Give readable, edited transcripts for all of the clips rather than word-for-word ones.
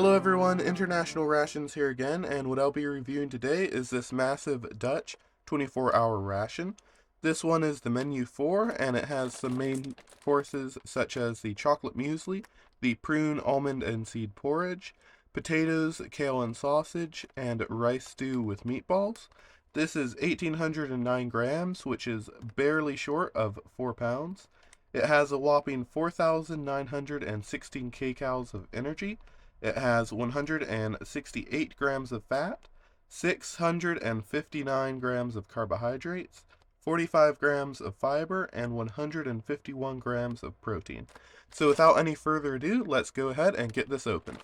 Hello everyone, International Rations here again, and what I'll be reviewing today is this massive Dutch 24-hour ration. This one is the menu 4, and it has some main courses such as the chocolate muesli, the prune, almond, and seed porridge, potatoes, kale, and sausage, and rice stew with meatballs. This is 1,809 grams, which is barely short of 4 pounds. It has a whopping 4,916 kcals of energy. It has 168 grams of fat, 659 grams of carbohydrates, 45 grams of fiber, and 151 grams of protein. So without any further ado, let's go ahead and get this open.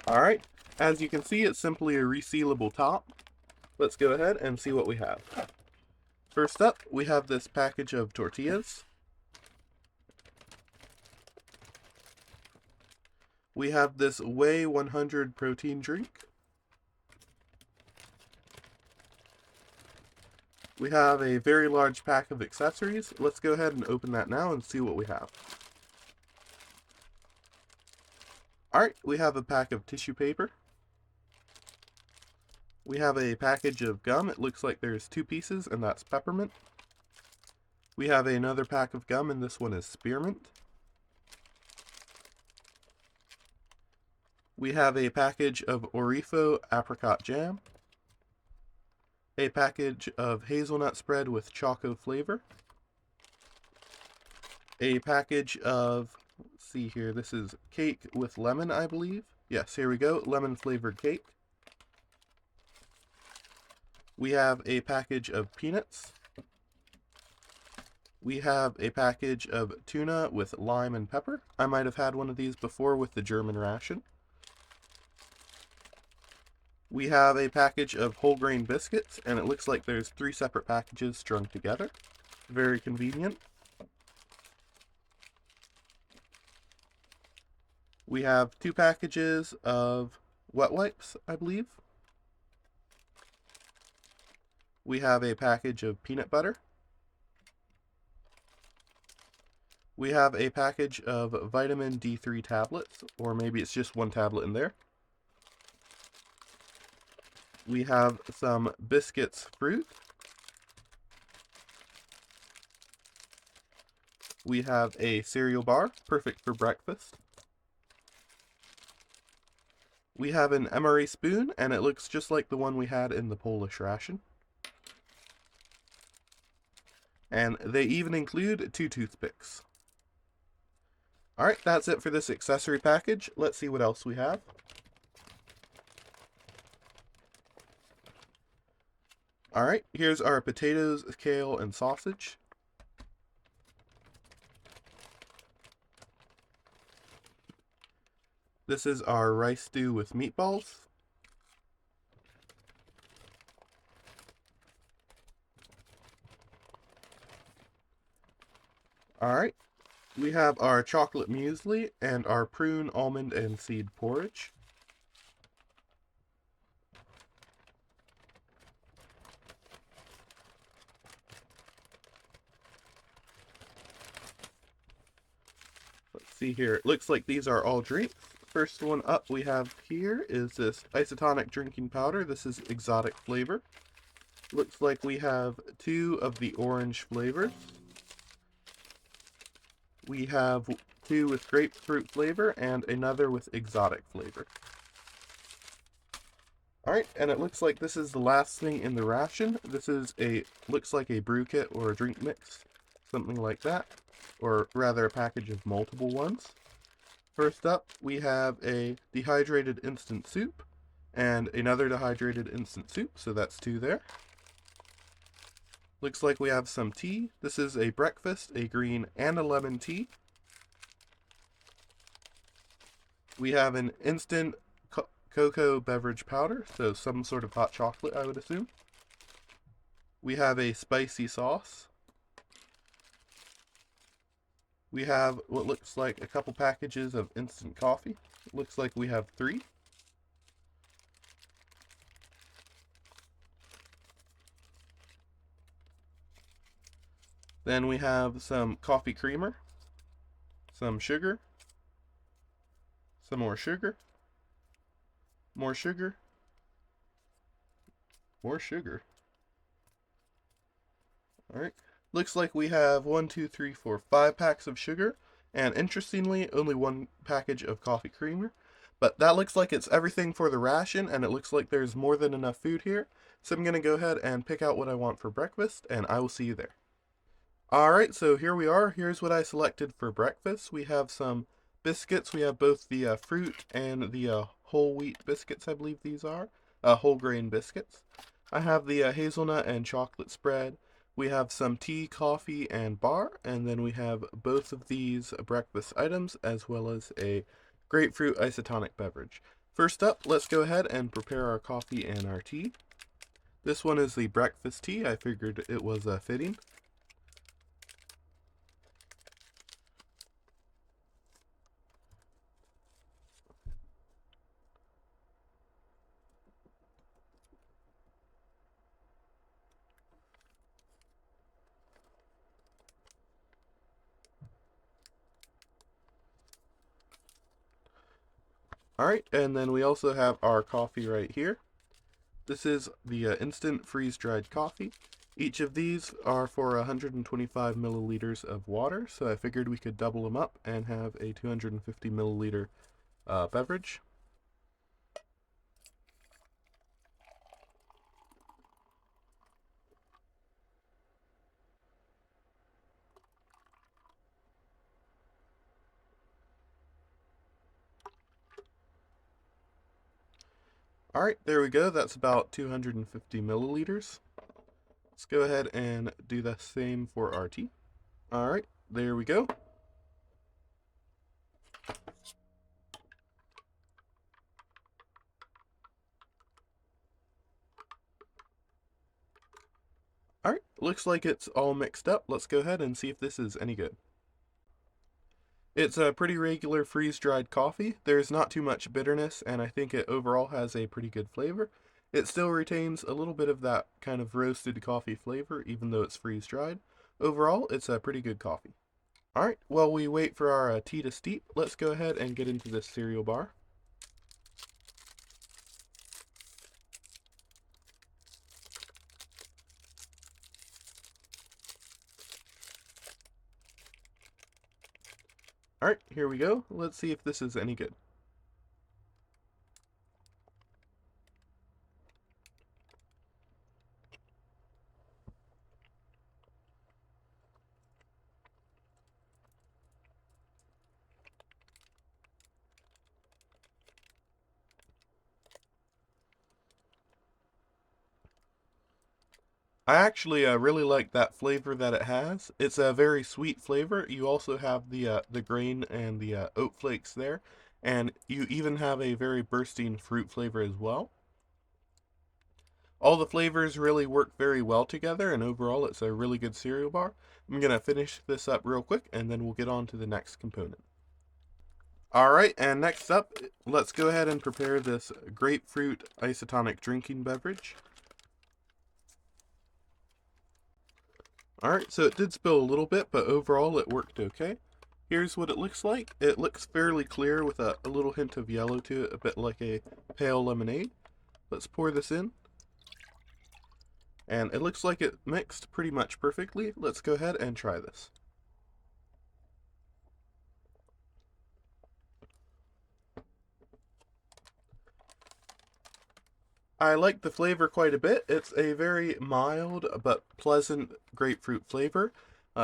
Alright, as you can see, it's simply a resealable top. Let's go ahead and see what we have. First up, we have this package of tortillas. We have this Whey 100 protein drink. We have a very large pack of accessories. Let's go ahead and open that now and see what we have. Alright, we have a pack of tissue paper. We have a package of gum. It looks like there's 2 pieces, and that's peppermint. We have another pack of gum, and this one is spearmint. We have a package of Orifo apricot jam, a package of hazelnut spread with choco flavor, a package of, let's see here, this is cake with lemon, I believe. Yes, here we go, lemon flavored cake. We have a package of peanuts. We have a package of tuna with lime and pepper. I might have had one of these before with the German ration. We have a package of whole grain biscuits, and it looks like there's 3 separate packages strung together. Very convenient. We have 2 packages of wet wipes, I believe. We have a package of peanut butter. We have a package of vitamin D3 tablets, or maybe it's just 1 tablet in there. We have some biscuits fruit. We have a cereal bar, perfect for breakfast. We have an emery spoon, and it looks just like the one we had in the Polish ration. And they even include 2 toothpicks. Alright, that's it for this accessory package. Let's see what else we have. Alright, here's our potatoes, kale, and sausage. This is our rice stew with meatballs. Alright, we have our chocolate muesli and our prune, almond, and seed porridge. Let's see here. It looks like these are all drinks. First one up we have here is this isotonic drinking powder. This is exotic flavor. Looks like we have 2 of the orange flavors. We have 2 with grapefruit flavor and another with exotic flavor. Alright, and it looks like this is the last thing in the ration. This is looks like a brew kit or a drink mix, something like that, or rather a package of multiple ones. First up, we have a dehydrated instant soup and another dehydrated instant soup, so that's 2 there. Looks like we have some tea. This is a breakfast, a green, and a lemon tea. We have an instant cocoa beverage powder, so some sort of hot chocolate, I would assume. We have a spicy sauce. We have what looks like a couple packages of instant coffee. It looks like we have 3. Then we have some coffee creamer. some sugar, some more sugar, more sugar, more sugar. Alright. Looks like we have 5 packs of sugar, and interestingly, only one package of coffee creamer. But that looks like it's everything for the ration, and it looks like there's more than enough food here. So I'm going to go ahead and pick out what I want for breakfast, and I will see you there. Alright, so here we are. Here's what I selected for breakfast. We have some biscuits. We have both the fruit and the whole wheat biscuits, I believe these are. Whole grain biscuits. I have the hazelnut and chocolate spread. We have some tea, coffee, and bar. And then we have both of these breakfast items as well as a grapefruit isotonic beverage. First up, let's go ahead and prepare our coffee and our tea. This one is the breakfast tea. I figured it was fitting. Alright, and then we also have our coffee right here. This is the instant freeze-dried coffee. Each of these are for 125 milliliters of water, so I figured we could double them up and have a 250 milliliter beverage. Alright, there we go. That's about 250 milliliters. Let's go ahead and do the same for our tea. Alright, there we go. Alright, looks like it's all mixed up. Let's go ahead and see if this is any good. It's a pretty regular freeze-dried coffee. There's not too much bitterness, and I think it overall has a pretty good flavor. It still retains a little bit of that kind of roasted coffee flavor, even though it's freeze-dried. Overall, it's a pretty good coffee. Alright, while we wait for our tea to steep, let's go ahead and get into this cereal bar. Alright, here we go. Let's see if this is any good. I actually really like that flavor that it has. It's a very sweet flavor. You also have the grain and the oat flakes there, and you even have a very bursting fruit flavor as well. All the flavors really work very well together, and overall, it's a really good cereal bar. I'm gonna finish this up real quick, and then we'll get on to the next component. All right, and next up, let's go ahead and prepare this grapefruit isotonic drinking beverage. Alright, so it did spill a little bit, but overall it worked okay. Here's what it looks like. It looks fairly clear with a little hint of yellow to it, a bit like a pale lemonade. Let's pour this in. And it looks like it mixed pretty much perfectly. Let's go ahead and try this. I like the flavor quite a bit. It's a very mild but pleasant grapefruit flavor.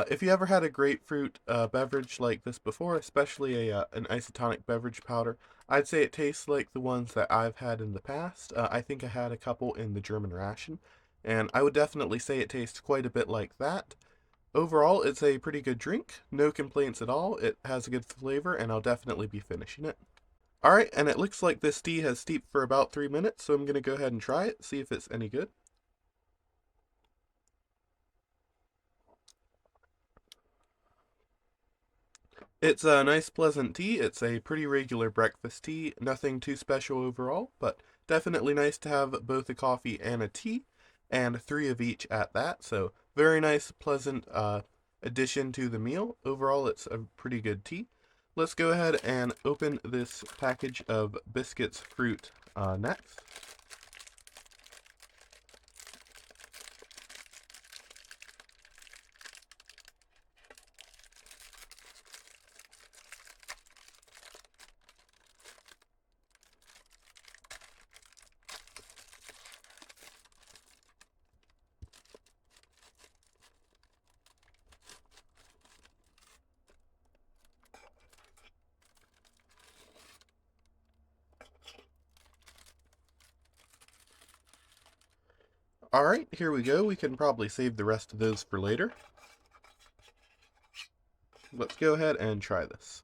If you ever had a grapefruit beverage like this before, especially an isotonic beverage powder, I'd say it tastes like the ones that I've had in the past. I think I had a couple in the German ration, and I would definitely say it tastes quite a bit like that. Overall, it's a pretty good drink. No complaints at all. It has a good flavor, and I'll definitely be finishing it. Alright, and it looks like this tea has steeped for about 3 minutes, so I'm going to go ahead and try it, see if it's any good. It's a nice pleasant tea. It's a pretty regular breakfast tea, nothing too special overall, but definitely nice to have both a coffee and a tea, and 3 of each at that, so very nice, pleasant addition to the meal. Overall, it's a pretty good tea. let's go ahead and open this package of biscuits fruit next. Alright, here we go. We can probably save the rest of those for later. Let's go ahead and try this.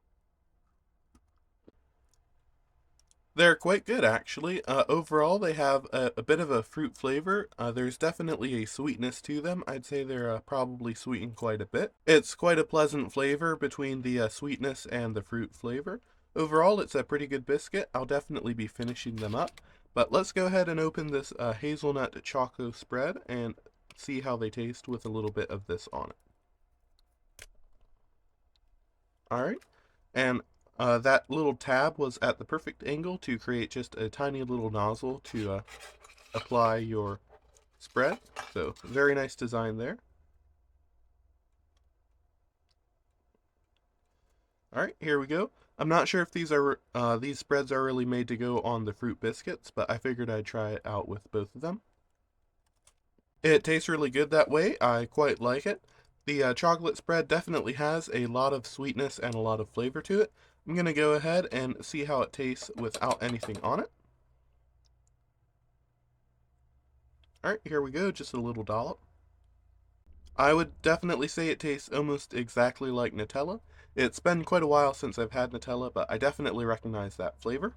They're quite good, actually. Overall, they have a bit of a fruit flavor. There's definitely a sweetness to them. I'd say they're probably sweetened quite a bit. It's quite a pleasant flavor between the sweetness and the fruit flavor. Overall, it's a pretty good biscuit. I'll definitely be finishing them up. But let's go ahead and open this hazelnut choco spread and see how they taste with a little bit of this on it. Alright, and that little tab was at the perfect angle to create just a tiny little nozzle to apply your spread. So very nice design there. Alright, here we go. I'm not sure if these spreads are really made to go on the fruit biscuits, but I figured I'd try it out with both of them. It tastes really good that way. I quite like it. The chocolate spread definitely has a lot of sweetness and a lot of flavor to it. I'm going to go ahead and see how it tastes without anything on it. Alright, here we go, just a little dollop. I would definitely say it tastes almost exactly like Nutella. It's been quite a while since I've had Nutella, but I definitely recognize that flavor.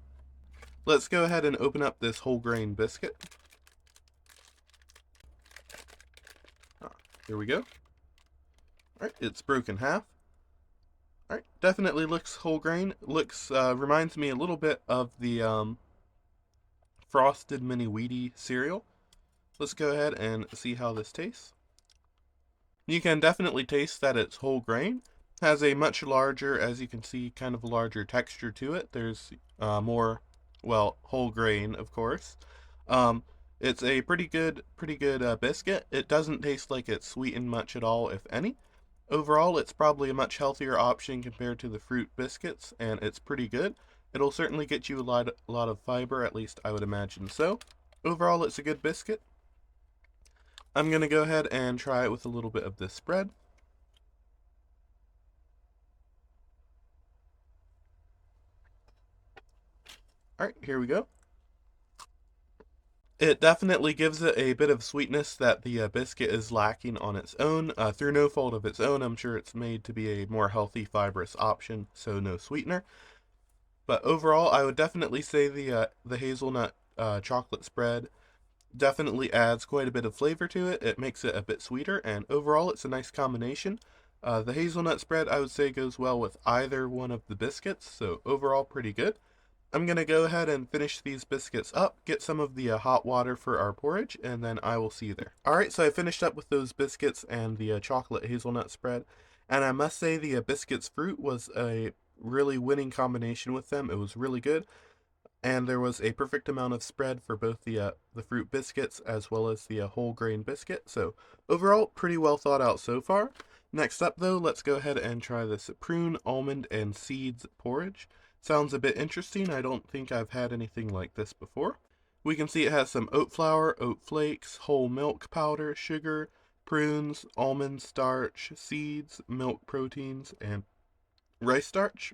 Let's go ahead and open up this whole grain biscuit. Here we go. Alright, it's broken half. Alright, definitely looks whole grain. Looks, reminds me a little bit of the Frosted Mini Wheatie cereal. Let's go ahead and see how this tastes. You can definitely taste that it's whole grain. Has a much larger, as you can see, kind of a larger texture to it. There's more, well, whole grain, of course. It's a pretty good biscuit. It doesn't taste like it's sweetened much at all, if any. Overall, it's probably a much healthier option compared to the fruit biscuits, and it's pretty good. It'll certainly get you a lot of fiber, at least I would imagine so. Overall, it's a good biscuit. I'm going to go ahead and try it with a little bit of this spread. Alright, here we go. It definitely gives it a bit of sweetness that the biscuit is lacking on its own. Through no fault of its own, I'm sure it's made to be a more healthy, fibrous option, so no sweetener. But overall, I would definitely say the hazelnut chocolate spread definitely adds quite a bit of flavor to it. It makes it a bit sweeter, and overall, it's a nice combination. The hazelnut spread, I would say, goes well with either one of the biscuits, so overall, pretty good. I'm going to go ahead and finish these biscuits up, get some of the hot water for our porridge, and then I will see you there. Alright, so I finished up with those biscuits and the chocolate hazelnut spread, and I must say the biscuits fruit was a really winning combination with them. It was really good, and there was a perfect amount of spread for both the fruit biscuits as well as the whole grain biscuit, so overall, pretty well thought out so far. Next up, though, let's go ahead and try this prune, almond, and seeds porridge. Sounds a bit interesting. I don't think I've had anything like this before. We can see it has some oat flour, oat flakes, whole milk powder, sugar, prunes, almond starch, seeds, milk proteins, and rice starch.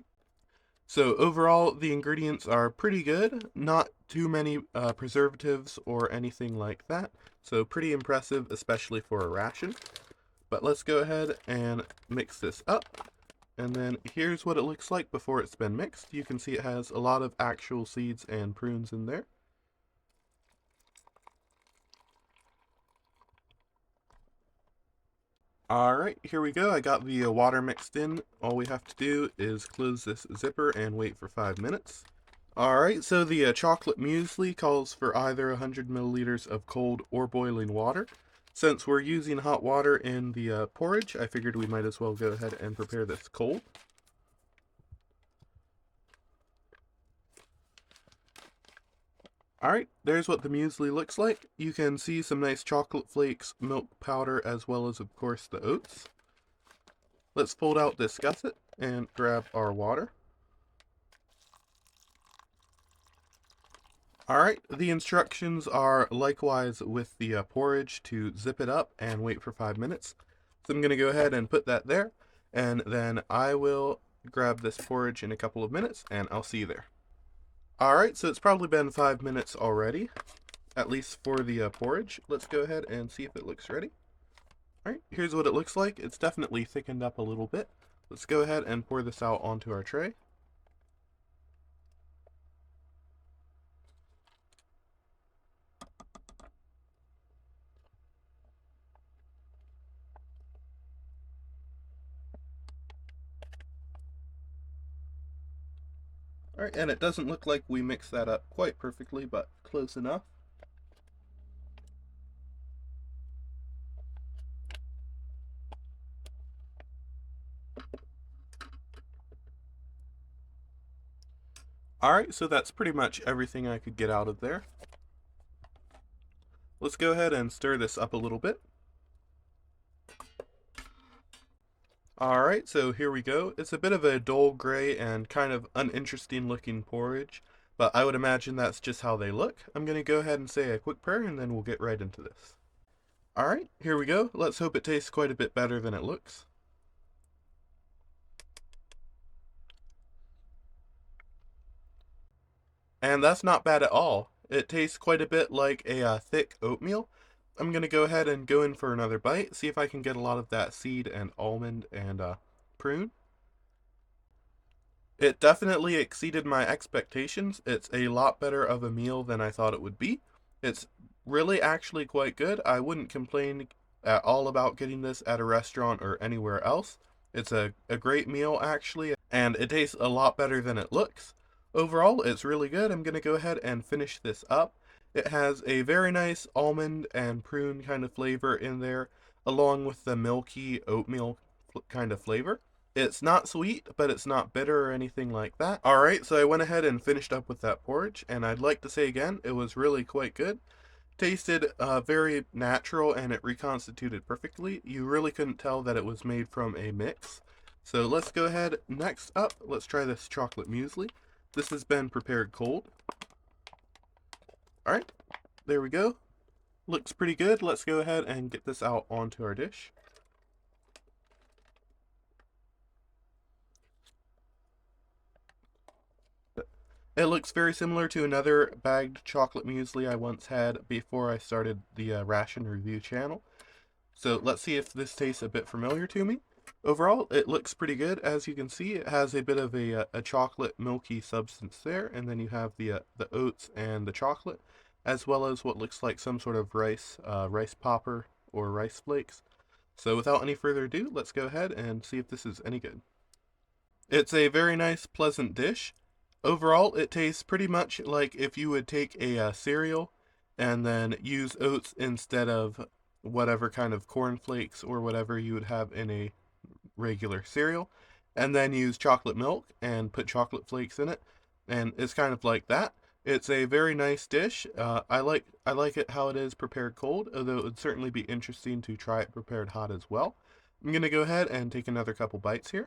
So overall, the ingredients are pretty good. Not too many preservatives or anything like that. So pretty impressive, especially for a ration. But let's go ahead and mix this up. And then here's what it looks like before it's been mixed. You can see it has a lot of actual seeds and prunes in there. Alright, here we go. I got the water mixed in. All we have to do is close this zipper and wait for 5 minutes. Alright, so the chocolate muesli calls for either 100 milliliters of cold or boiling water. Since we're using hot water in the porridge, I figured we might as well go ahead and prepare this cold. Alright, there's what the muesli looks like. You can see some nice chocolate flakes, milk powder, as well as, of course, the oats. Let's fold out this gusset and grab our water. Alright, the instructions are likewise with the porridge to zip it up and wait for 5 minutes. So I'm going to go ahead and put that there, and then I will grab this porridge in a couple of minutes, and I'll see you there. Alright, so it's probably been 5 minutes already, at least for the porridge. Let's go ahead and see if it looks ready. Alright, here's what it looks like. It's definitely thickened up a little bit. Let's go ahead and pour this out onto our tray. Alright, and it doesn't look like we mixed that up quite perfectly, but close enough. Alright, so that's pretty much everything I could get out of there. Let's go ahead and stir this up a little bit. Alright, so here we go. It's a bit of a dull gray and kind of uninteresting looking porridge, but I would imagine that's just how they look. I'm going to go ahead and say a quick prayer and then we'll get right into this. Alright, here we go. Let's hope it tastes quite a bit better than it looks. And that's not bad at all. It tastes quite a bit like a thick oatmeal. I'm going to go ahead and go in for another bite, see if I can get a lot of that seed and almond and prune. It definitely exceeded my expectations. It's a lot better of a meal than I thought it would be. It's really actually quite good. I wouldn't complain at all about getting this at a restaurant or anywhere else. It's a great meal actually, and it tastes a lot better than it looks. Overall, it's really good. I'm going to go ahead and finish this up. It has a very nice almond and prune kind of flavor in there, along with the milky oatmeal kind of flavor. It's not sweet, but it's not bitter or anything like that. Alright, so I went ahead and finished up with that porridge, and I'd like to say again, it was really quite good. Tasted very natural, and it reconstituted perfectly. You really couldn't tell that it was made from a mix. So let's go ahead, next up, let's try this chocolate muesli. This has been prepared cold. Alright, there we go. Looks pretty good. Let's go ahead and get this out onto our dish. It looks very similar to another bagged chocolate muesli I once had before I started the ration review channel. So let's see if this tastes a bit familiar to me. Overall, it looks pretty good. As you can see, it has a bit of a chocolate milky substance there, and then you have the oats and the chocolate, as well as what looks like some sort of rice popper or rice flakes. So without any further ado, let's go ahead and see if this is any good. It's a very nice, pleasant dish. Overall, it tastes pretty much like if you would take a cereal and then use oats instead of whatever kind of cornflakes or whatever you would have in a regular cereal, and then use chocolate milk and put chocolate flakes in it, and it's kind of like that. It's a very nice dish. I like it how it is prepared cold, although it would certainly be interesting to try it prepared hot as well. I'm gonna go ahead and take another couple bites here.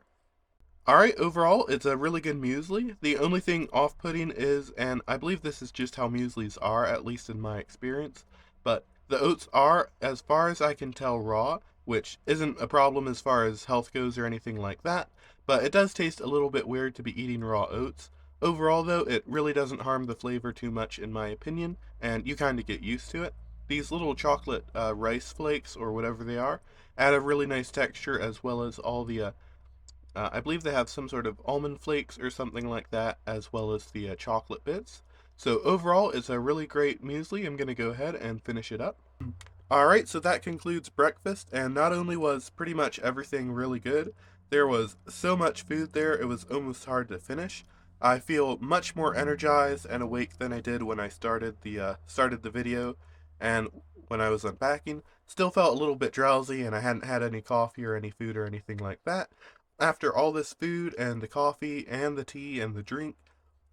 Alright, overall, it's a really good muesli. The only thing off-putting is, and I believe this is just how mueslis are, at least in my experience, but the oats are, as far as I can tell, raw, which isn't a problem as far as health goes or anything like that, but it does taste a little bit weird to be eating raw oats. Overall, though, it really doesn't harm the flavor too much, in my opinion, and you kind of get used to it. These little chocolate rice flakes, or whatever they are, add a really nice texture, as well as all the I believe they have some sort of almond flakes or something like that, as well as the chocolate bits. So overall, it's a really great muesli. I'm going to go ahead and finish it up. Alright, so that concludes breakfast, and not only was pretty much everything really good, there was so much food there, it was almost hard to finish. I feel much more energized and awake than I did when I started the video, and when I was unpacking. Still felt a little bit drowsy, and I hadn't had any coffee or any food or anything like that. After all this food and the coffee and the tea and the drink,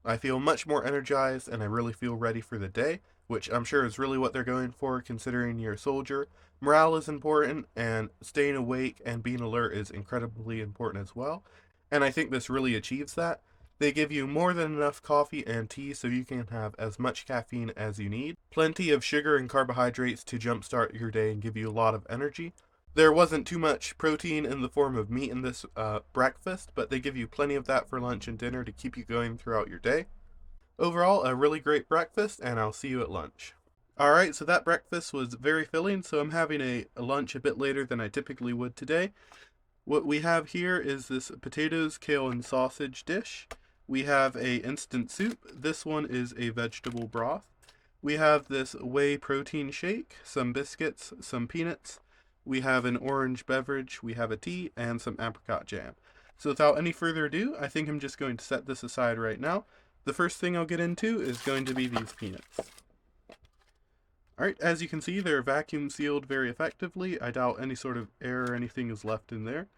I feel much more energized and I really feel ready for the day, which I'm sure is really what they're going for considering you're a soldier. Morale is important, and staying awake and being alert is incredibly important as well. And I think this really achieves that. They give you more than enough coffee and tea so you can have as much caffeine as you need, plenty of sugar and carbohydrates to jumpstart your day and give you a lot of energy. There wasn't too much protein in the form of meat in this breakfast, but they give you plenty of that for lunch and dinner to keep you going throughout your day. Overall, a really great breakfast, and I'll see you at lunch. Alright, so that breakfast was very filling, so I'm having a lunch a bit later than I typically would today. What we have here is this potatoes, kale, and sausage dish. We have a instant soup. This one is a vegetable broth. We have this whey protein shake, some biscuits, some peanuts. We have an orange beverage, we have a tea, and some apricot jam. So without any further ado, I think I'm just going to set this aside right now. The first thing I'll get into is going to be these peanuts. Alright, as you can see, they're vacuum sealed very effectively. I doubt any sort of air or anything is left in there. It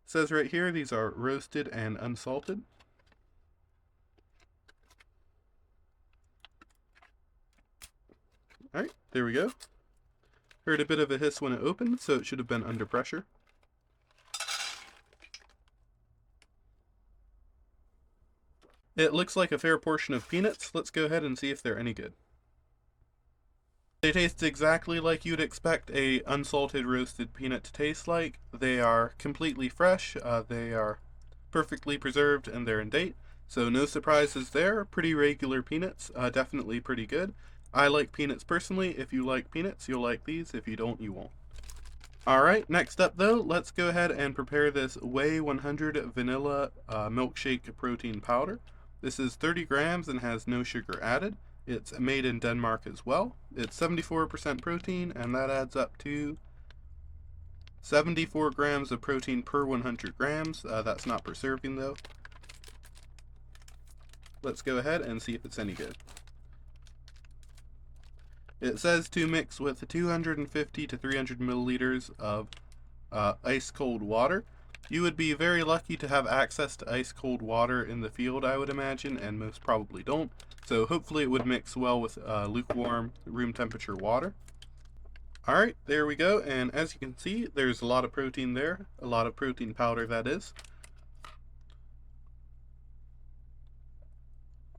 says right here, these are roasted and unsalted. Alright, there we go. Heard a bit of a hiss when it opened, so it should have been under pressure. It looks like a fair portion of peanuts. Let's go ahead and see if they're any good. They taste exactly like you'd expect a unsalted roasted peanut to taste like. They are completely fresh, they are perfectly preserved, and they're in date. So no surprises there. Pretty regular peanuts, definitely pretty good. I like peanuts personally. If you like peanuts, you'll like these. If you don't, you won't. Alright, next up though, let's go ahead and prepare this Whey 100 Vanilla Milkshake Protein Powder. This is 30 grams and has no sugar added. It's made in Denmark as well. It's 74% protein, and that adds up to 74 grams of protein per 100 grams. That's not per serving though. Let's go ahead and see if it's any good. It says to mix with 250 to 300 milliliters of ice cold water. You would be very lucky to have access to ice cold water in the field, I would imagine, and most probably don't. So hopefully it would mix well with lukewarm room temperature water. Alright, there we go, and as you can see, there's a lot of protein there, a lot of protein powder that is.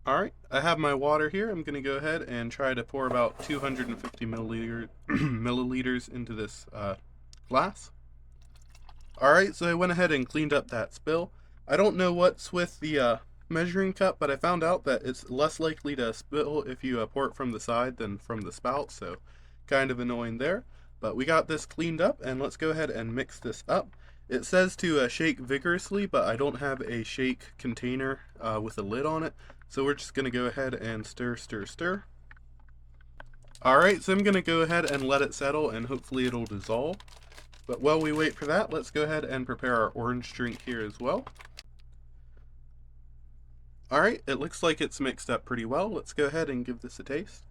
Alright, I have my water here. I'm going to go ahead and try to pour about 250 milliliters into this glass. Alright, so I went ahead and cleaned up that spill. I don't know what's with the measuring cup, but I found out that it's less likely to spill if you pour it from the side than from the spout, so kind of annoying there. But we got this cleaned up, and let's go ahead and mix this up. It says to shake vigorously, but I don't have a shake container with a lid on it, so we're just going to go ahead and stir, stir, stir. Alright, so I'm going to go ahead and let it settle, and hopefully it'll dissolve. But while we wait for that, let's go ahead and prepare our orange drink here as well. Alright, it looks like it's mixed up pretty well. Let's go ahead and give this a taste.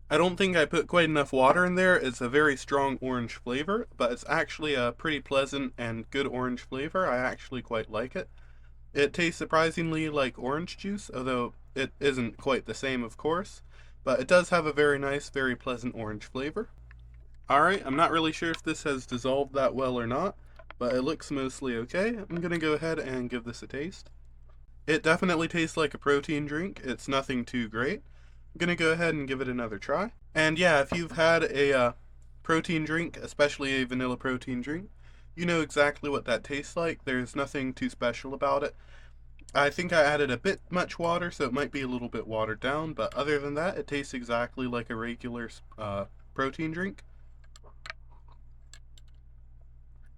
I don't think I put quite enough water in there. It's a very strong orange flavor, but it's actually a pretty pleasant and good orange flavor. I actually quite like it. It tastes surprisingly like orange juice, although it isn't quite the same, of course. But it does have a very nice, very pleasant orange flavor. Alright, I'm not really sure if this has dissolved that well or not, but it looks mostly okay. I'm going to go ahead and give this a taste. It definitely tastes like a protein drink. It's nothing too great. I'm going to go ahead and give it another try. And yeah, if you've had a protein drink, especially a vanilla protein drink, you know exactly what that tastes like. There's nothing too special about it. I think I added a bit much water, so it might be a little bit watered down, but other than that, it tastes exactly like a regular protein drink.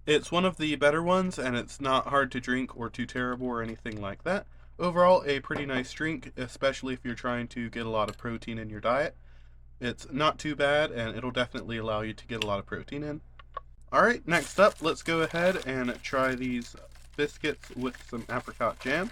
It's one of the better ones, and it's not hard to drink or too terrible or anything like that. Overall, a pretty nice drink, especially if you're trying to get a lot of protein in your diet. It's not too bad, and it'll definitely allow you to get a lot of protein in. Alright, next up, let's go ahead and try these biscuits with some apricot jam.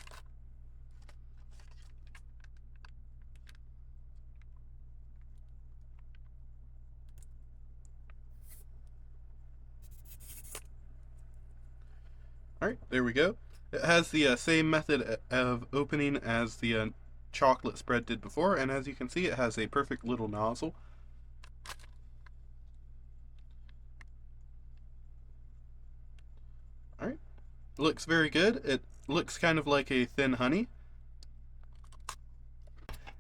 Alright, there we go. It has the same method of opening as the chocolate spread did before, and as you can see, it has a perfect little nozzle. Alright, looks very good. It looks kind of like a thin honey.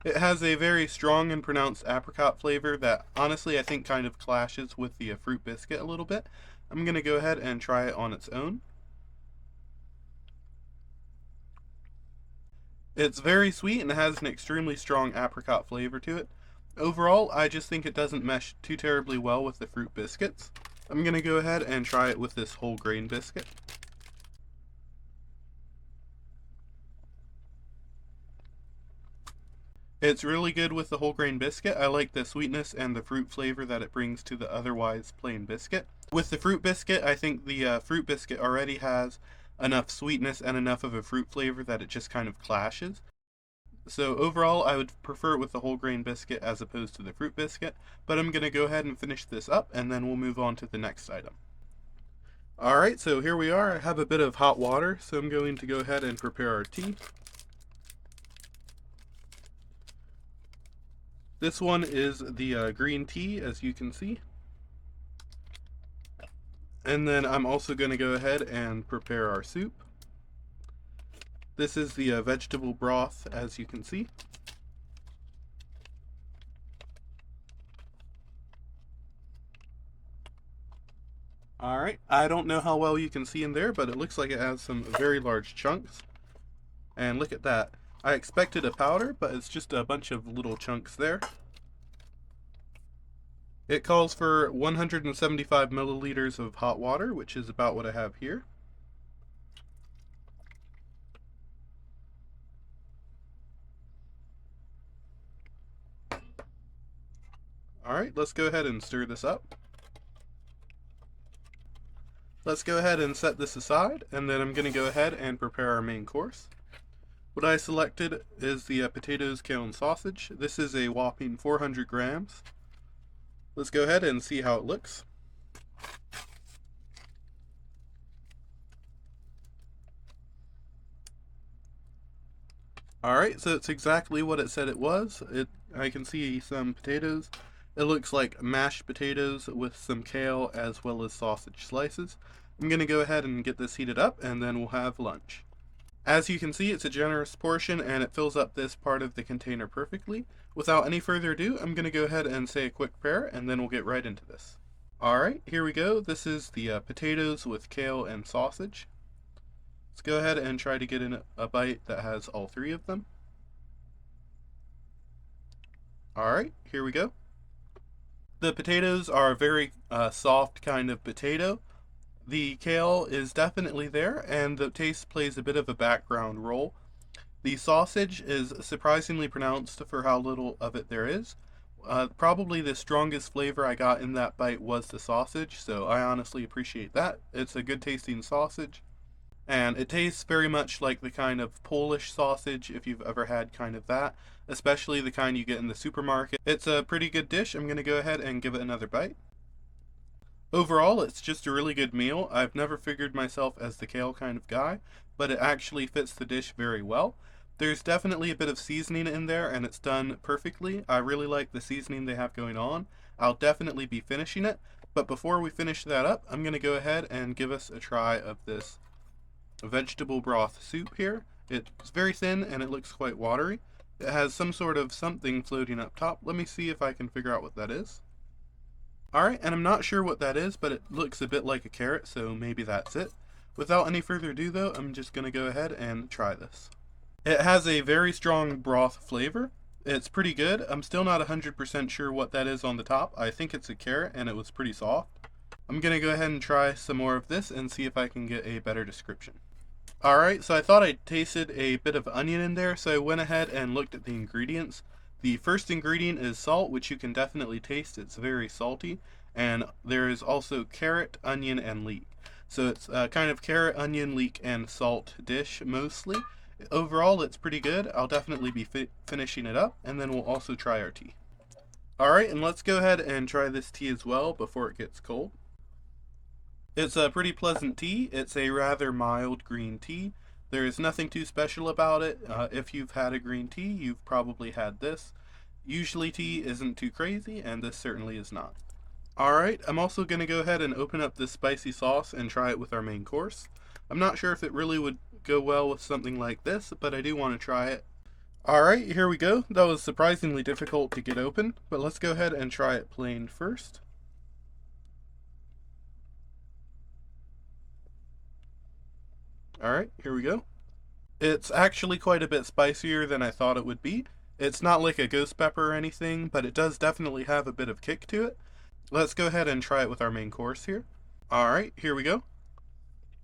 It has a very strong and pronounced apricot flavor that honestly I think kind of clashes with the fruit biscuit a little bit. I'm going to go ahead and try it on its own. It's very sweet and has an extremely strong apricot flavor to it. Overall, I just think it doesn't mesh too terribly well with the fruit biscuits. I'm going to go ahead and try it with this whole grain biscuit. It's really good with the whole grain biscuit. I like the sweetness and the fruit flavor that it brings to the otherwise plain biscuit. With the fruit biscuit, I think the fruit biscuit already has enough sweetness and enough of a fruit flavor that it just kind of clashes. So overall, I would prefer it with the whole grain biscuit as opposed to the fruit biscuit, but I'm going to go ahead and finish this up and then we'll move on to the next item. Alright, so here we are. I have a bit of hot water, so I'm going to go ahead and prepare our tea. This one is the green tea, as you can see. And then I'm also going to go ahead and prepare our soup. This is the vegetable broth, as you can see. Alright, I don't know how well you can see in there, but it looks like it has some very large chunks. And look at that. I expected a powder, but it's just a bunch of little chunks there. It calls for 175 milliliters of hot water, which is about what I have here. Alright, let's go ahead and stir this up. Let's go ahead and set this aside, and then I'm going to go ahead and prepare our main course. What I selected is the potatoes, kale, and sausage. This is a whopping 400 grams. Let's go ahead and see how it looks. Alright, so it's exactly what it said it was. I can see some potatoes. It looks like mashed potatoes with some kale as well as sausage slices. I'm going to go ahead and get this heated up and then we'll have lunch. As you can see, it's a generous portion and it fills up this part of the container perfectly. Without any further ado, I'm going to go ahead and say a quick prayer and then we'll get right into this. Alright, here we go. This is the potatoes with kale and sausage. Let's go ahead and try to get in a bite that has all three of them. Alright, here we go. The potatoes are a very soft kind of potato. The kale is definitely there, and the taste plays a bit of a background role. The sausage is surprisingly pronounced for how little of it there is. Probably the strongest flavor I got in that bite was the sausage, so I honestly appreciate that. It's a good tasting sausage, and it tastes very much like the kind of Polish sausage, if you've ever had kind of that, especially the kind you get in the supermarket. It's a pretty good dish. I'm going to go ahead and give it another bite. Overall, it's just a really good meal. I've never figured myself as the kale kind of guy, but it actually fits the dish very well. There's definitely a bit of seasoning in there, and it's done perfectly. I really like the seasoning they have going on. I'll definitely be finishing it, but before we finish that up, I'm going to go ahead and give us a try of this vegetable broth soup here. It's very thin, and it looks quite watery. It has some sort of something floating up top. Let me see if I can figure out what that is. Alright, and I'm not sure what that is, but it looks a bit like a carrot, so maybe that's it. Without any further ado though, I'm just going to go ahead and try this. It has a very strong broth flavor. It's pretty good. I'm still not 100% sure what that is on the top. I think it's a carrot and it was pretty soft. I'm going to go ahead and try some more of this and see if I can get a better description. Alright, so I thought I tasted a bit of onion in there, so I went ahead and looked at the ingredients. The first ingredient is salt, which you can definitely taste. It's very salty. And there is also carrot, onion, and leek. So it's a kind of carrot, onion, leek, and salt dish mostly. Overall, it's pretty good. I'll definitely be finishing it up, and then we'll also try our tea. Alright, and let's go ahead and try this tea as well before it gets cold. It's a pretty pleasant tea. It's a rather mild green tea. There is nothing too special about it. If you've had a green tea, you've probably had this. Usually tea isn't too crazy, and this certainly is not. Alright, I'm also going to go ahead and open up this spicy sauce and try it with our main course. I'm not sure if it really would go well with something like this, but I do want to try it. Alright, here we go. That was surprisingly difficult to get open, but let's go ahead and try it plain first. Alright, here we go. It's actually quite a bit spicier than I thought it would be. It's not like a ghost pepper or anything, but it does definitely have a bit of kick to it. Let's go ahead and try it with our main course here. Alright, here we go.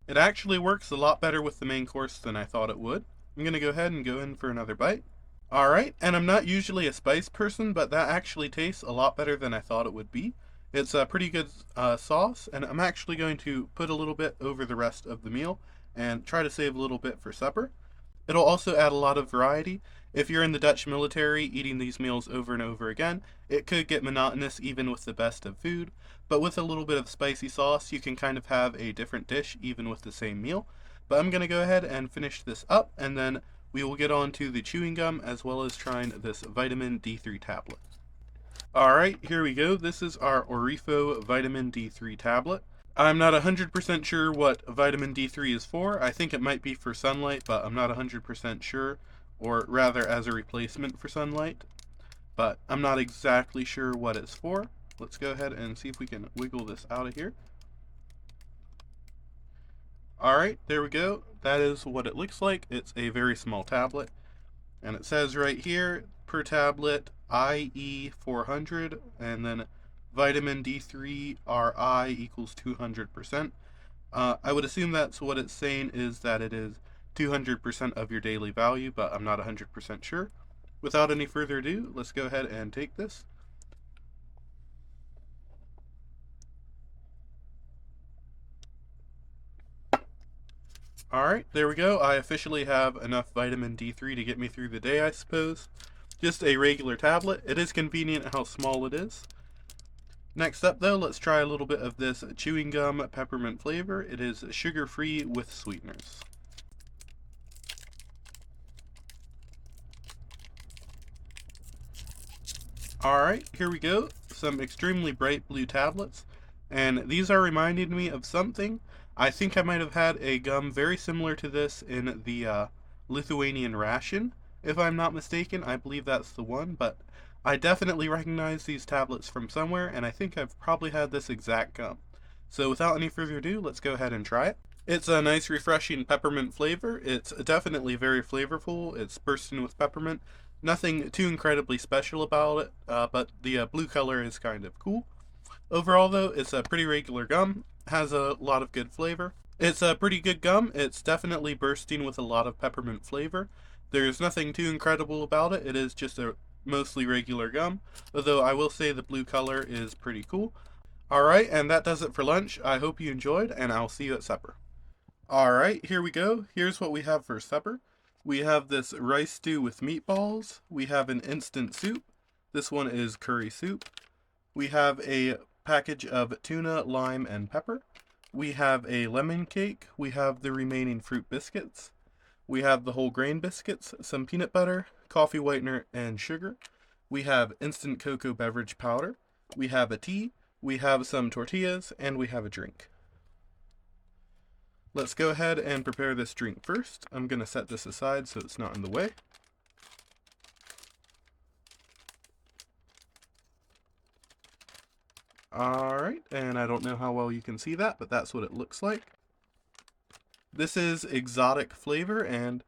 It actually works a lot better with the main course than I thought it would. I'm going to go ahead and go in for another bite. Alright, and I'm not usually a spice person, but that actually tastes a lot better than I thought it would be. It's a pretty good sauce, and I'm actually going to put a little bit over the rest of the meal and try to save a little bit for supper. It'll also add a lot of variety. If you're in the Dutch military eating these meals over and over again, it could get monotonous even with the best of food, but with a little bit of spicy sauce, you can kind of have a different dish even with the same meal. But I'm going to go ahead and finish this up, and then we will get on to the chewing gum as well as trying this vitamin D3 tablet. Alright, here we go. This is our Orifo vitamin D3 tablet. I'm not 100% sure what vitamin D3 is for. I think it might be for sunlight, but I'm not 100% sure, or rather as a replacement for sunlight. But I'm not exactly sure what it's for. Let's go ahead and see if we can wiggle this out of here. Alright, there we go. That is what it looks like. It's a very small tablet. And it says right here, per tablet, IE 400, and then vitamin D3 RI equals 200%. I would assume that's what it's saying is that it is 200% of your daily value, but I'm not 100% sure. Without any further ado, let's go ahead and take this. Alright, there we go. I officially have enough vitamin D3 to get me through the day, I suppose. Just a regular tablet. It is convenient how small it is. Next up though, let's try a little bit of this chewing gum peppermint flavor. It is sugar-free with sweeteners. Alright, here we go. Some extremely bright blue tablets. And these are reminding me of something. I think I might have had a gum very similar to this in the Lithuanian Ration. If I'm not mistaken, I believe that's the one, but I definitely recognize these tablets from somewhere, and I think I've probably had this exact gum. So without any further ado, let's go ahead and try it. It's a nice refreshing peppermint flavor. It's definitely very flavorful. It's bursting with peppermint. Nothing too incredibly special about it, but the blue color is kind of cool. Overall though, it's a pretty regular gum. Has a lot of good flavor. It's a pretty good gum. It's definitely bursting with a lot of peppermint flavor. There's nothing too incredible about it. It is just a mostly regular gum, although I will say the blue color is pretty cool. Alright, and that does it for lunch. I hope you enjoyed, and I'll see you at supper. Alright, here we go. Here's what we have for supper. We have this rice stew with meatballs. We have an instant soup. This one is curry soup. We have a package of tuna, lime, and pepper. We have a lemon cake. We have the remaining fruit biscuits. We have the whole grain biscuits, some peanut butter, coffee whitener, and sugar. We have instant cocoa beverage powder. We have a tea. We have some tortillas, and we have a drink. Let's go ahead and prepare this drink first. I'm going to set this aside so it's not in the way. Alright, and I don't know how well you can see that, but that's what it looks like. This is exotic flavor, and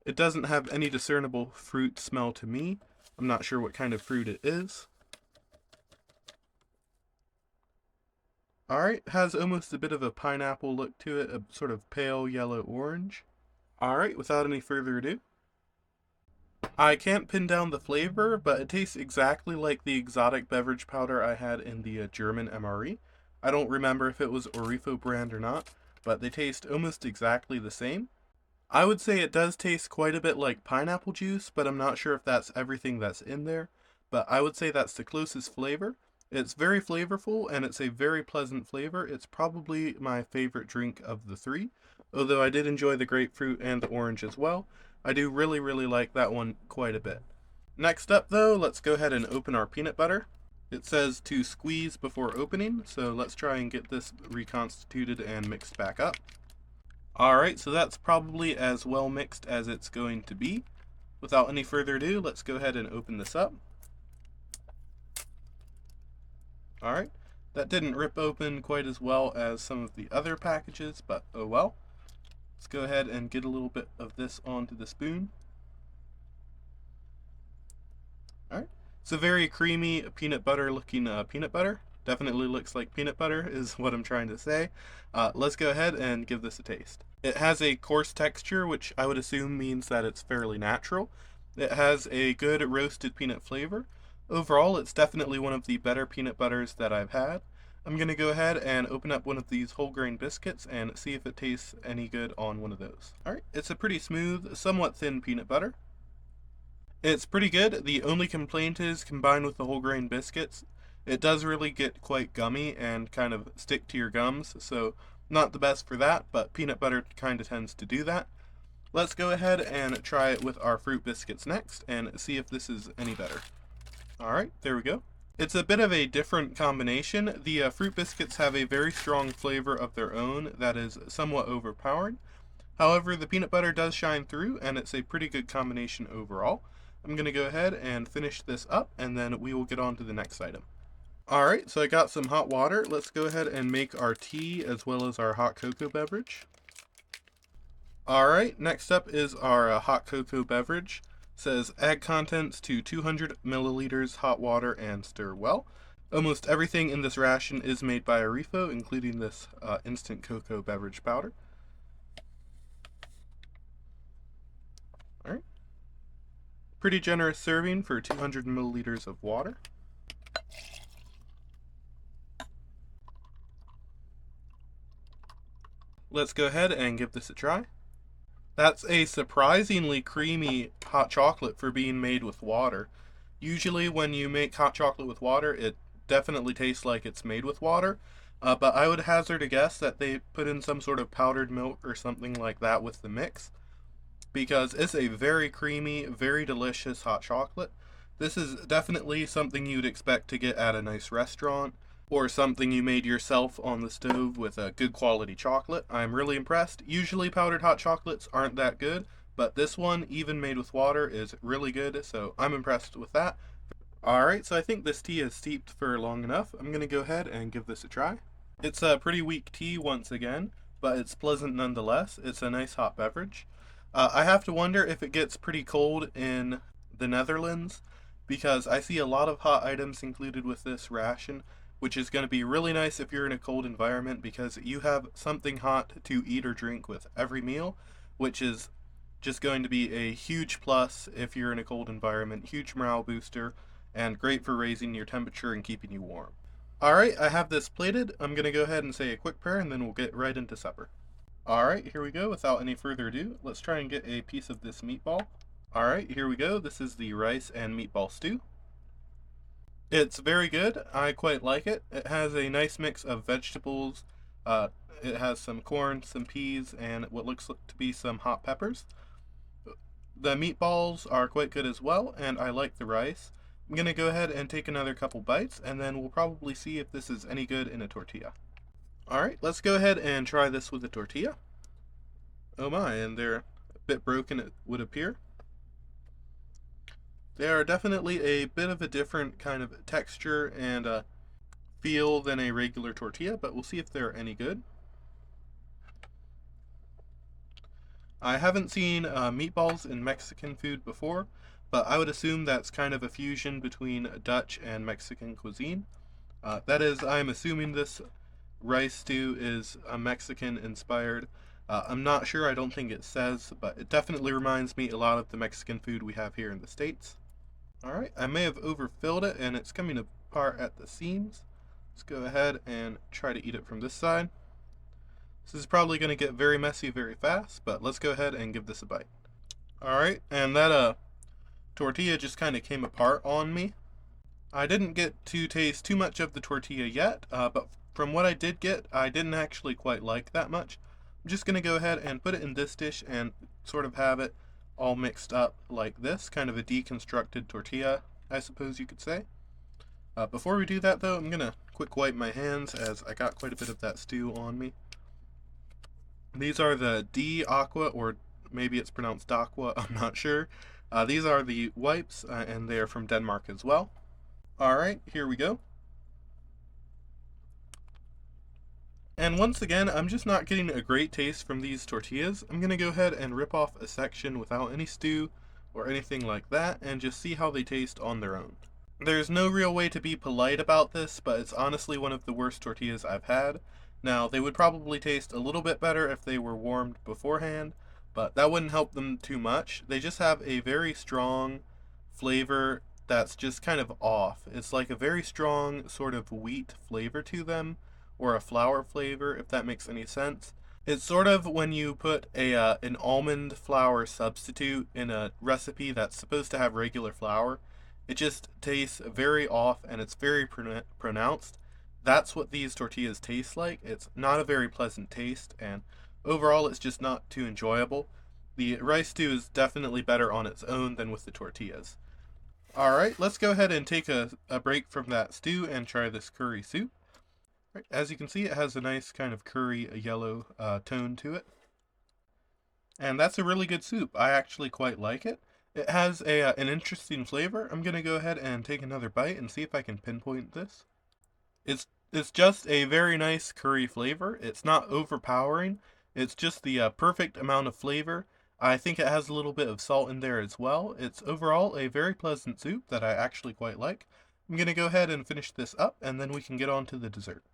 it doesn't have any discernible fruit smell to me. I'm not sure what kind of fruit it is. Alright, has almost a bit of a pineapple look to it, a sort of pale yellow orange. Alright, without any further ado. I can't pin down the flavor, but it tastes exactly like the exotic beverage powder I had in the German MRE. I don't remember if it was Orifo brand or not, but they taste almost exactly the same. I would say it does taste quite a bit like pineapple juice, but I'm not sure if that's everything that's in there. But I would say that's the closest flavor. It's very flavorful, and it's a very pleasant flavor. It's probably my favorite drink of the three. Although I did enjoy the grapefruit and the orange as well, I do really like that one quite a bit. Next up though, let's go ahead and open our peanut butter. It says to squeeze before opening, so let's try and get this reconstituted and mixed back up. Alright, so that's probably as well mixed as it's going to be. Without any further ado, let's go ahead and open this up. Alright, that didn't rip open quite as well as some of the other packages, but oh well. Let's go ahead and get a little bit of this onto the spoon. Alright, it's a very creamy peanut butter looking peanut butter. Definitely looks like peanut butter is what I'm trying to say. Let's go ahead and give this a taste. It has a coarse texture, which I would assume means that it's fairly natural. It has a good roasted peanut flavor. Overall, it's definitely one of the better peanut butters that I've had. I'm going to go ahead and open up one of these whole grain biscuits and see if it tastes any good on one of those. Alright, it's a pretty smooth, somewhat thin peanut butter. It's pretty good. The only complaint is, combined with the whole grain biscuits, it does really get quite gummy and kind of stick to your gums, so not the best for that, but peanut butter kind of tends to do that. Let's go ahead and try it with our fruit biscuits next and see if this is any better. Alright, there we go. It's a bit of a different combination. The fruit biscuits have a very strong flavor of their own that is somewhat overpowering. However, the peanut butter does shine through, and it's a pretty good combination overall. I'm going to go ahead and finish this up, and then we will get on to the next item. Alright, so I got some hot water. Let's go ahead and make our tea as well as our hot cocoa beverage. Alright, next up is our hot cocoa beverage. It says add contents to 200 milliliters hot water and stir well. Almost everything in this ration is made by Arifo, including this instant cocoa beverage powder. Alright. Pretty generous serving for 200 milliliters of water. Let's go ahead and give this a try. That's a surprisingly creamy hot chocolate for being made with water. Usually when you make hot chocolate with water, it definitely tastes like it's made with water. But I would hazard a guess that they put in some sort of powdered milk or something like that with the mix, because it's a very creamy, very delicious hot chocolate. This is definitely something you'd expect to get at a nice restaurant, or something you made yourself on the stove with a good quality chocolate. I'm really impressed. Usually powdered hot chocolates aren't that good, but this one, even made with water, is really good, so I'm impressed with that. Alright, so I think this tea is steeped for long enough. I'm going to go ahead and give this a try. It's a pretty weak tea once again, but it's pleasant nonetheless. It's a nice hot beverage. I have to wonder if it gets pretty cold in the Netherlands, because I see a lot of hot items included with this ration, which is going to be really nice if you're in a cold environment, because you have something hot to eat or drink with every meal, which is just going to be a huge plus if you're in a cold environment, huge morale booster, and great for raising your temperature and keeping you warm. Alright, I have this plated. I'm going to go ahead and say a quick prayer, and then we'll get right into supper. Alright, here we go. Without any further ado, let's try and get a piece of this meatball. Alright, here we go. This is the rice and meatball stew. It's very good. I quite like it. It has a nice mix of vegetables. It has some corn, some peas, and what looks to be some hot peppers. The meatballs are quite good as well, and I like the rice. I'm going to go ahead and take another couple bites, and then we'll probably see if this is any good in a tortilla. Alright, let's go ahead and try this with a tortilla. Oh my, and they're a bit broken, it would appear. They are definitely a bit of a different kind of texture and feel than a regular tortilla, but we'll see if they're any good. I haven't seen meatballs in Mexican food before, but I would assume that's kind of a fusion between Dutch and Mexican cuisine. That is, I'm assuming this rice stew is Mexican inspired. I'm not sure, I don't think it says, but it definitely reminds me a lot of the Mexican food we have here in the States. Alright, I may have overfilled it and it's coming apart at the seams. Let's go ahead and try to eat it from this side. This is probably going to get very messy very fast, but let's go ahead and give this a bite. Alright, and that tortilla just kind of came apart on me. I didn't get to taste too much of the tortilla yet, but from what I did get, I didn't actually quite like that much. I'm just going to go ahead and put it in this dish and sort of have it all mixed up like this, kind of a deconstructed tortilla, I suppose you could say. Before we do that though, I'm going to quick wipe my hands as I got quite a bit of that stew on me. These are the D Aqua, or maybe it's pronounced Aqua, I'm not sure. These are the wipes, and they are from Denmark as well. Alright, here we go. And once again, I'm just not getting a great taste from these tortillas. I'm going to go ahead and rip off a section without any stew or anything like that and just see how they taste on their own. There's no real way to be polite about this, but it's honestly one of the worst tortillas I've had. Now, they would probably taste a little bit better if they were warmed beforehand, but that wouldn't help them too much. They just have a very strong flavor that's just kind of off. It's like a very strong sort of wheat flavor to them, or a flour flavor, if that makes any sense. It's sort of when you put an almond flour substitute in a recipe that's supposed to have regular flour. It just tastes very off and it's very pronounced. That's what these tortillas taste like. It's not a very pleasant taste, and overall, it's just not too enjoyable. The rice stew is definitely better on its own than with the tortillas. Alright, let's go ahead and take a break from that stew and try this curry soup. Right, as you can see, it has a nice kind of curry yellow tone to it. And that's a really good soup. I actually quite like it. It has an interesting flavor. I'm going to go ahead and take another bite and see if I can pinpoint this. It's just a very nice curry flavor. It's not overpowering. It's just the perfect amount of flavor. I think it has a little bit of salt in there as well. It's overall a very pleasant soup that I actually quite like. I'm going to go ahead and finish this up and then we can get on to the dessert.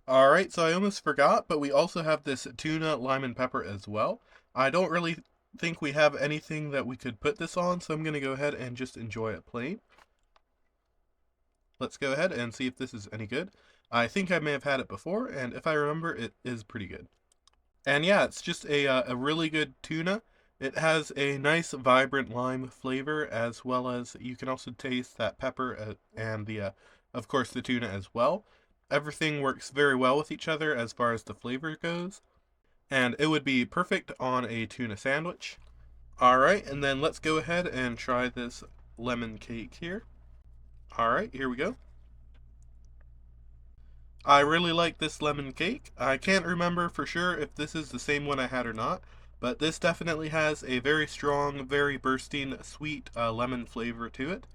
Alright, so I almost forgot, but we also have this tuna, lime, and pepper as well. I don't really think we have anything that we could put this on, so I'm going to go ahead and just enjoy it plain. Let's go ahead and see if this is any good. I think I may have had it before, and if I remember, it is pretty good. And yeah, it's just a really good tuna. It has a nice vibrant lime flavor, as well as you can also taste that pepper and of course, the tuna as well. Everything works very well with each other as far as the flavor goes, and it would be perfect on a tuna sandwich. Alright, and then let's go ahead and try this lemon cake here. Alright, here we go. I really like this lemon cake. I can't remember for sure if this is the same one I had or not, but this definitely has a very strong, very bursting, sweet lemon flavor to it.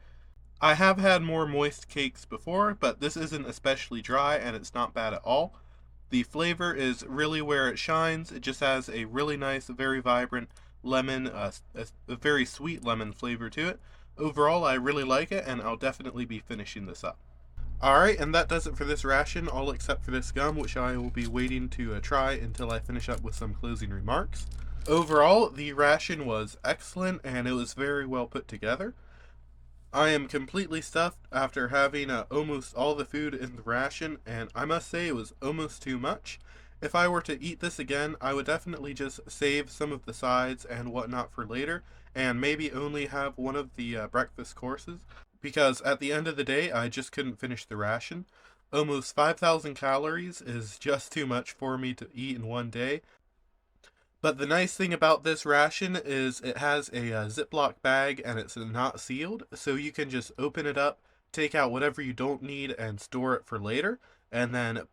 I have had more moist cakes before, but this isn't especially dry and it's not bad at all. The flavor is really where it shines. It just has a really nice, very vibrant lemon, a very sweet lemon flavor to it. Overall, I really like it, and I'll definitely be finishing this up. Alright, and that does it for this ration, all except for this gum, which I will be waiting to try until I finish up with some closing remarks. Overall, the ration was excellent, and it was very well put together. I am completely stuffed after having almost all the food in the ration, and I must say it was almost too much. If I were to eat this again, I would definitely just save some of the sides and whatnot for later, and maybe only have one of the breakfast courses, because at the end of the day, I just couldn't finish the ration. Almost 5,000 calories is just too much for me to eat in one day. But the nice thing about this ration is it has a Ziploc bag and it's not sealed, so you can just open it up, take out whatever you don't need and store it for later, and then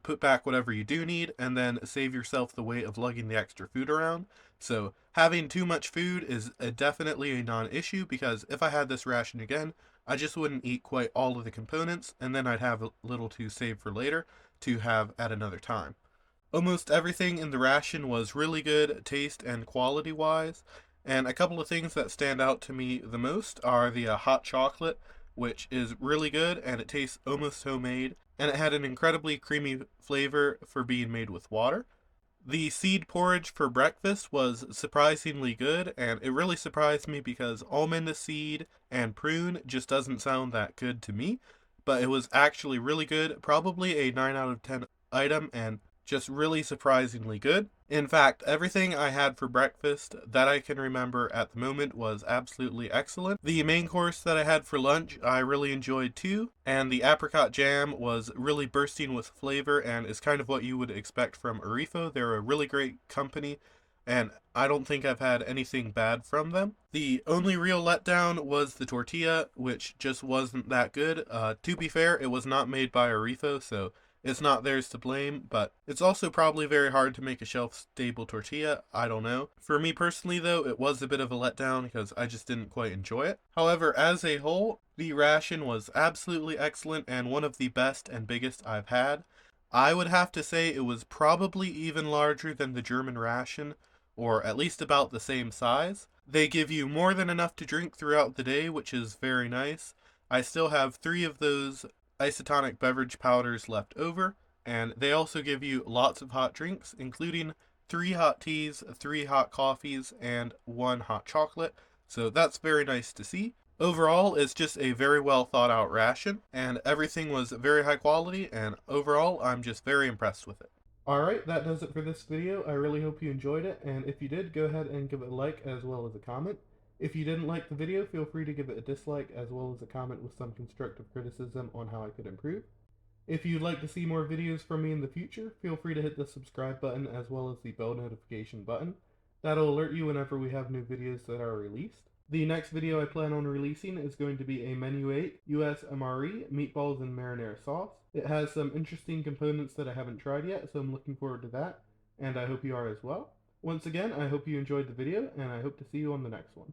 put back whatever you do need, and then save yourself the weight of lugging the extra food around. So having too much food is definitely a non-issue, because if I had this ration again, I just wouldn't eat quite all of the components, and then I'd have a little to save for later to have at another time. Almost everything in the ration was really good, taste and quality wise, and a couple of things that stand out to me the most are the hot chocolate, which is really good and it tastes almost homemade, and it had an incredibly creamy flavor for being made with water. The seed porridge for breakfast was surprisingly good, and it really surprised me because almond seed and prune just doesn't sound that good to me, but it was actually really good, probably a 9 out of 10 item, and just really surprisingly good. In fact, everything I had for breakfast that I can remember at the moment was absolutely excellent. The main course that I had for lunch I really enjoyed too, and the apricot jam was really bursting with flavor and is kind of what you would expect from Arifo. They're a really great company, and I don't think I've had anything bad from them. The only real letdown was the tortilla, which just wasn't that good. To be fair, it was not made by Arifo, so it's not theirs to blame, but it's also probably very hard to make a shelf-stable tortilla. I don't know. For me personally, though, it was a bit of a letdown because I just didn't quite enjoy it. However, as a whole, the ration was absolutely excellent and one of the best and biggest I've had. I would have to say it was probably even larger than the German ration, or at least about the same size. They give you more than enough to drink throughout the day, which is very nice. I still have 3 of those isotonic beverage powders left over, and they also give you lots of hot drinks, including 3 hot teas, 3 hot coffees, and 1 hot chocolate, so that's very nice to see. Overall, it's just a very well thought out ration, and everything was very high quality, and overall, I'm just very impressed with it. Alright, that does it for this video. I really hope you enjoyed it, and if you did, go ahead and give it a like as well as a comment. If you didn't like the video, feel free to give it a dislike as well as a comment with some constructive criticism on how I could improve. If you'd like to see more videos from me in the future, feel free to hit the subscribe button as well as the bell notification button. That'll alert you whenever we have new videos that are released. The next video I plan on releasing is going to be a Menu 8 US MRE Meatballs and Marinara Sauce. It has some interesting components that I haven't tried yet, so I'm looking forward to that, and I hope you are as well. Once again, I hope you enjoyed the video, and I hope to see you on the next one.